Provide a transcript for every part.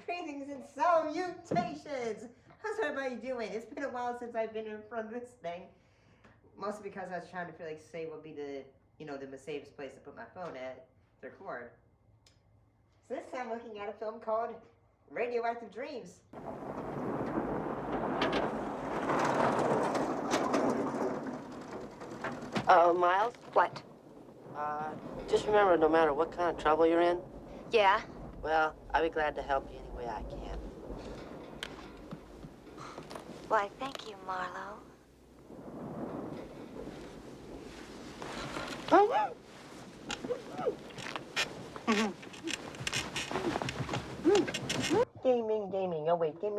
Greetings and salutations! How's everybody doing? It's been a while since I've been in front of this thing. Mostly because I was trying to feel like say what would be the safest place to put my phone at to record. So this time I'm looking at a film called Radioactive Dreams. Miles? What? Just remember, no matter what kind of trouble you're in, Yeah? well, I'll be glad to help you any way I can. Why, thank you, Marlo. Gaming. Oh wait, gaming.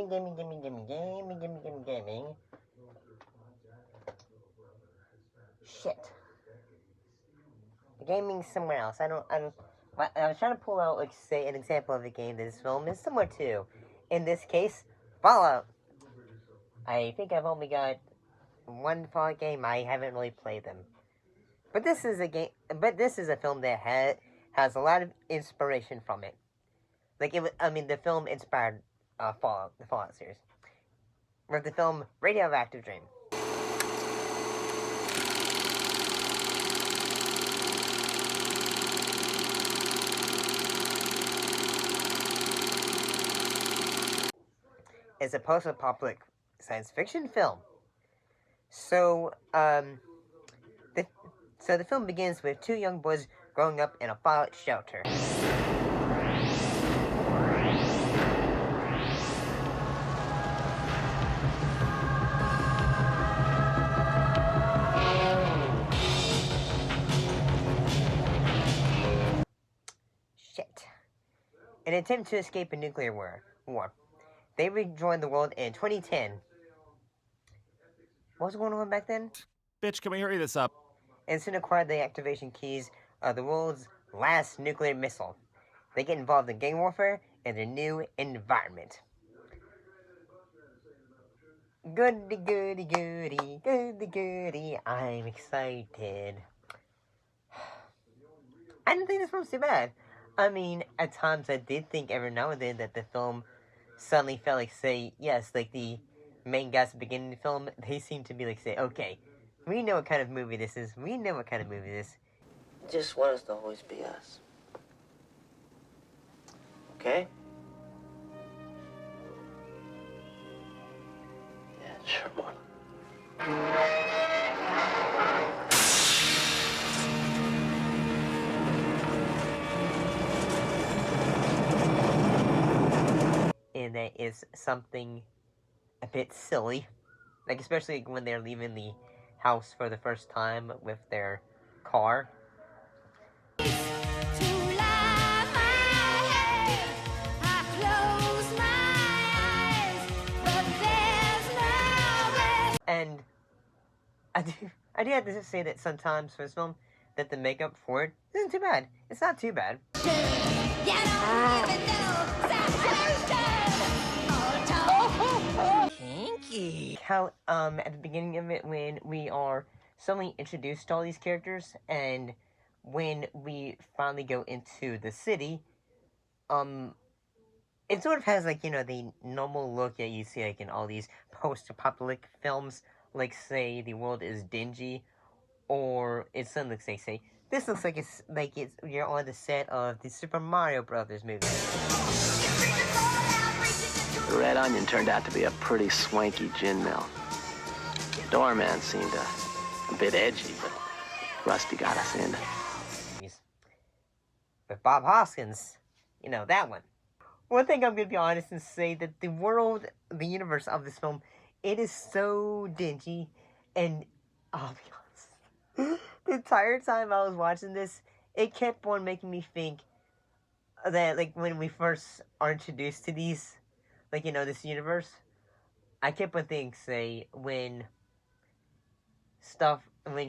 Shit. The gaming's somewhere else. I was trying to pull out, like, say, an example of a game that this film is similar to. In this case, Fallout. I think I've only got one Fallout game. I haven't really played them. But this is a game. But this is a film that has a lot of inspiration from it. Like the film inspired Fallout, the Fallout series. With the film Radioactive Dream. It's a post-apocalyptic science fiction film. So the film begins with two young boys growing up in a fallout shelter. Shit. In an attempt to escape a nuclear war. They rejoined the world in 2010. What was going on back then? Bitch, can we hurry this up? And soon acquired the activation keys of the world's last nuclear missile. They get involved in gang warfare in their new environment. Goody, I'm excited. I didn't think this film was too bad. I mean, at times I did think every now and then that the film suddenly felt like, say, yes, like the main guys at the beginning of the film, they seem to be like, say, okay, we know what kind of movie this is. Just want us to always be us. Okay? Yeah, sure, Mark. And that is something a bit silly. Like, especially when they're leaving the house for the first time with their car. And I do have to say that sometimes for this film, that the makeup for it isn't too bad. It's not too bad. Kinky. How at the beginning of it, when we are suddenly introduced to all these characters, and when we finally go into the city, it sort of has, like, the normal look that you see, like, in all these post-apocalyptic films, like, say, the world is dingy, or it suddenly looks like, say, this looks like you're on the set of the Super Mario Brothers movie. The Red Onion turned out to be a pretty swanky gin mill. The doorman seemed a bit edgy, but Rusty got us in. With Bob Hoskins, that one. One thing I'm going to be honest and say that the world, the universe of this film, it is so dingy, and I'll be honest, the entire time I was watching this, it kept on making me think that, like, when we first are introduced to these, like, this universe, I kept on thinking, say, when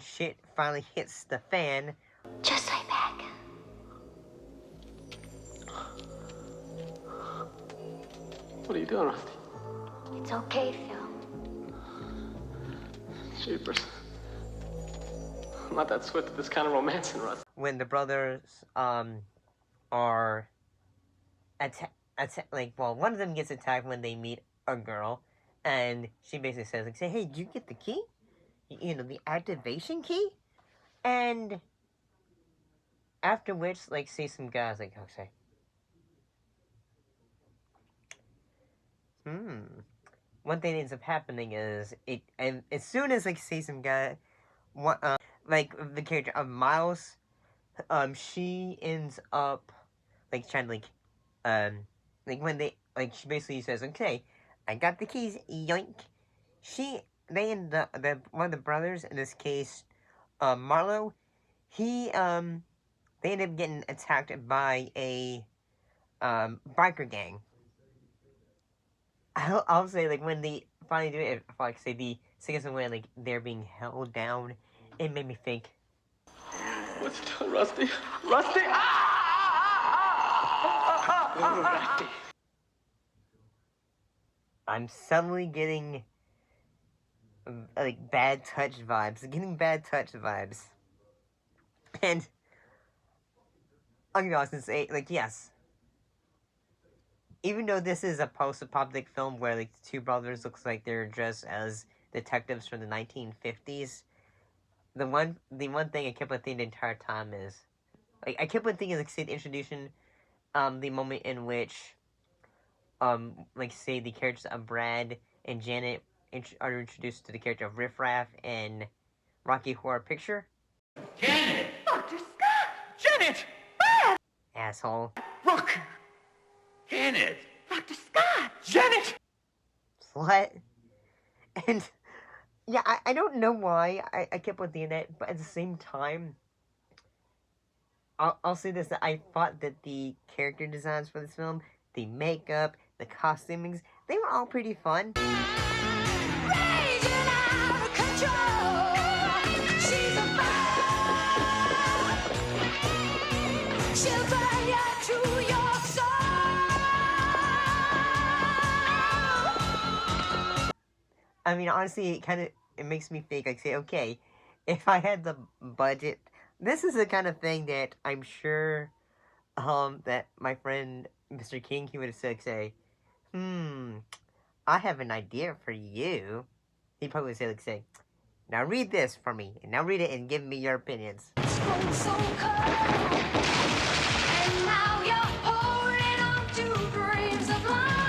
shit finally hits the fan. Just lay back. What are you doing, Rusty? It's okay, Phil. Jeepers. I'm not that swift at this kind of romancing, Russ. When the brothers are one of them gets attacked when they meet a girl, and she basically says like, "Say, hey, did you get the key? You know, the activation key?" And after which, like, say some guys like, okay, one thing that ends up happening is and as soon as like say some guy, like the character of Miles, she ends up like trying to like when they like she basically says, okay, I got the keys, yoink. They end up one of the brothers in this case, Marlo, he they end up getting attacked by a biker gang. I'll say like when they finally do it, like say the second way like they're being held down, it made me think. What's it done, Rusty? Rusty! Rusty! I'm suddenly getting like bad touch vibes. Getting bad touch vibes. And I'm gonna be honest and say, like, yes. Even though this is a post-apocalyptic film where like the two brothers looks like they're dressed as detectives from the 1950s, the one thing I kept on thinking the entire time is, like, I kept on thinking, like, say the introduction, the moment in which, like, say the characters of Brad and Janet are introduced to the character of Riff Raff and Rocky Horror Picture. Janet! Dr. Scott! Janet! Asshole. Rook! Janet! Dr. Scott! Janet! What? And yeah, I don't know why I kept on thinking that, but at the same time, I'll say this, that I thought that the character designs for this film, the makeup, the costumings, they were all pretty fun. Raging out of control. She's a fire. She'll burn you to your soul. I mean, honestly, it makes me think, like, say, okay, if I had the budget, this is the kind of thing that I'm sure, that my friend Mr. King, he would have said, say, I have an idea for you. He probably would say, like, say, now read this for me, and now read it and give me your opinions. So cold. And now you're holding on to dreams of life.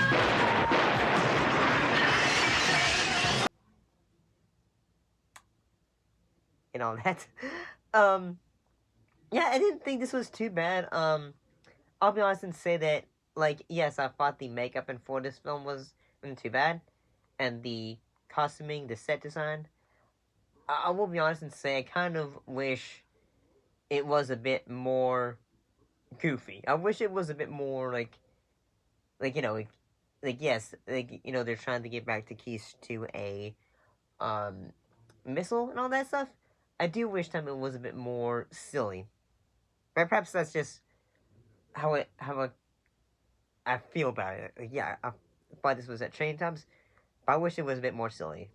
And all that. Yeah, I didn't think this was too bad. I'll be honest and say that, like, yes, I thought the makeup and for this film wasn't too bad, and the costuming, the set design. I will be honest and say I kind of wish it was a bit more goofy. I wish it was a bit more you know, like yes, like, you know, they're trying to get back the keys to a missile and all that stuff. I do wish time it was a bit more silly. But perhaps that's just how I feel about it. Like, yeah, I thought this was at Train Times, but I wish it was a bit more silly.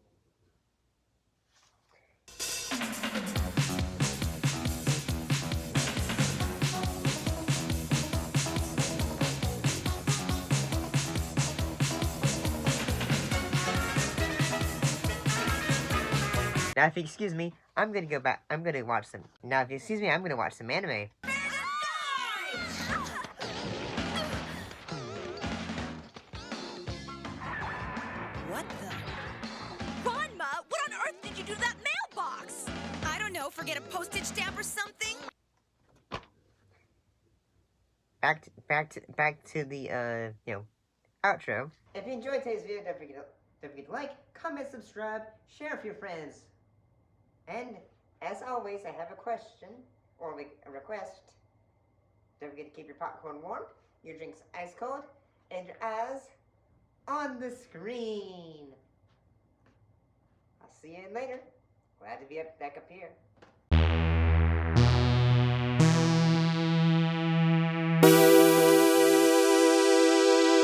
Now, if you excuse me, I'm gonna go back. I'm gonna watch some. Now, if you excuse me, I'm gonna watch some anime. What the? Ranma, what on earth did you do to that mailbox? I don't know, forget a postage stamp or something? Back to the outro. If you enjoyed today's video, don't forget to like, comment, subscribe, share with your friends. And as always, I have a question or a request. Don't forget to keep your popcorn warm, your drinks ice cold, and your eyes on the screen. I'll see you later. Glad to be back up here.